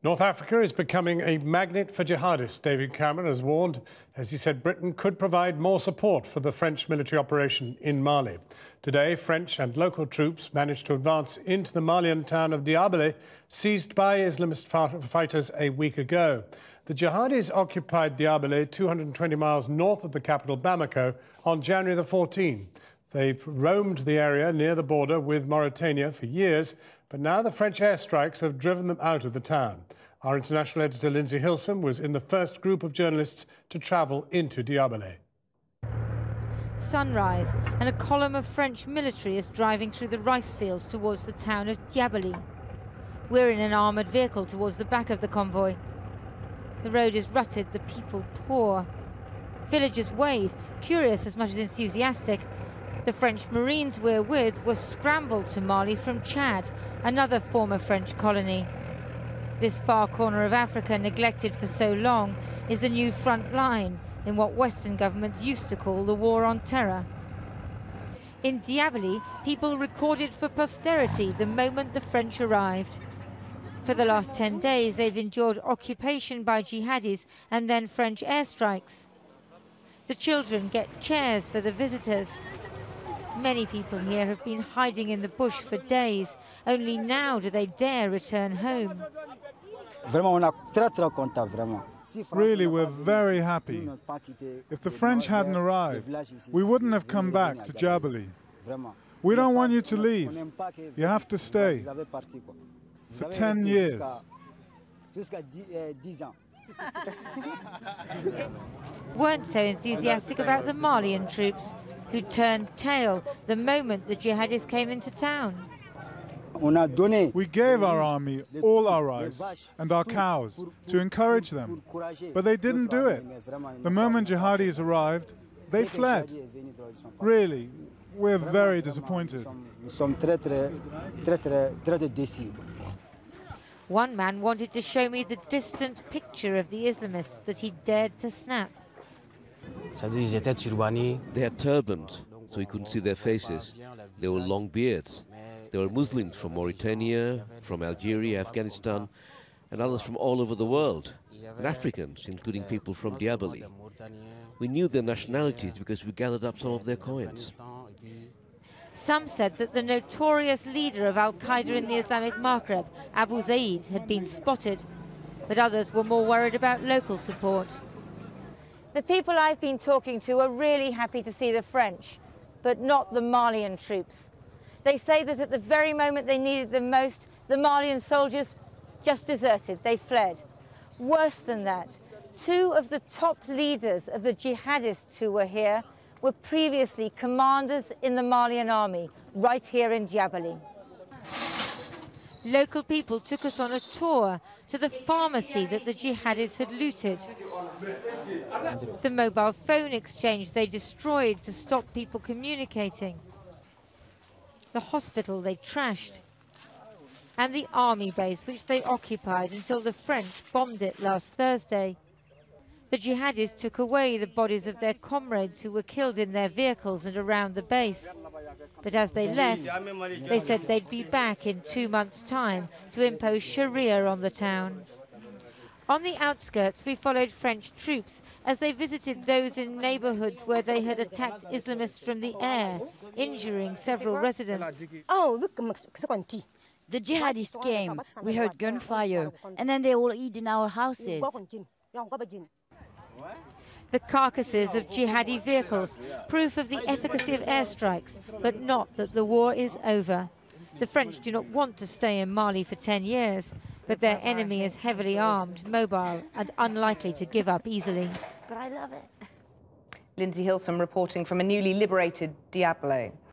North Africa is becoming a magnet for jihadists. David Cameron has warned, as he said, Britain could provide more support for the French military operation in Mali. Today, French and local troops managed to advance into the Malian town of Diabaly, seized by Islamist fighters a week ago. The jihadis occupied Diabaly, 220 miles north of the capital, Bamako, on January the 14th. They've roamed the area near the border with Mauritania for years, but now the French airstrikes have driven them out of the town. Our international editor Lindsey Hilsum was in the first group of journalists to travel into Diabaly. Sunrise, and a column of French military is driving through the rice fields towards the town of Diabaly. We're in an armoured vehicle towards the back of the convoy. The road is rutted, the people poor. Villagers wave, curious as much as enthusiastic. The French Marines we're with were scrambled to Mali from Chad, another former French colony. This far corner of Africa, neglected for so long, is the new front line in what Western governments used to call the war on terror. In Diabaly, people recorded for posterity the moment the French arrived. For the last 10 days, they've endured occupation by jihadis and then French airstrikes. The children get chairs for the visitors. Many people here have been hiding in the bush for days. Only now do they dare return home. Really, we're very happy. If the French hadn't arrived, we wouldn't have come back to Diabaly. We don't want you to leave. You have to stay. For 10 years. Weren't so enthusiastic about the Malian troops, who turned tail the moment the jihadis came into town. We gave our army all our rice and our cows to encourage them, but they didn't do it. The moment jihadis arrived, they fled. Really, we're very disappointed. One man wanted to show me the distant picture of the Islamists that he dared to snap. They had turbans, so you couldn't see their faces. They were long beards. They were Muslims from Mauritania, from Algeria, Afghanistan, and others from all over the world, and Africans, including people from Diabaly. We knew their nationalities because we gathered up some of their coins. Some said that the notorious leader of Al-Qaeda in the Islamic Maghreb, Abu Zaid, had been spotted, but others were more worried about local support. The people I've been talking to are really happy to see the French, but not the Malian troops. They say that at the very moment they needed them most, the Malian soldiers just deserted, they fled. Worse than that, two of the top leaders of the jihadists who were here were previously commanders in the Malian army, right here in Diabaly. Local people took us on a tour to the pharmacy that the jihadis had looted. The mobile phone exchange they destroyed to stop people communicating. The hospital they trashed. And the army base which they occupied until the French bombed it last Thursday. The jihadis took away the bodies of their comrades who were killed in their vehicles and around the base. But as they left, they said they'd be back in 2 months' time to impose Sharia on the town. On the outskirts, we followed French troops as they visited those in neighbourhoods where they had attacked Islamists from the air, injuring several residents. The jihadists came, we heard gunfire, and then they all hid in our houses. The carcasses of jihadi vehicles, proof of the efficacy of airstrikes, but not that the war is over. The French do not want to stay in Mali for 10 years, but their enemy is heavily armed, mobile, and unlikely to give up easily. But I love it. Lindsey Hilsum reporting from a newly liberated Diabaly.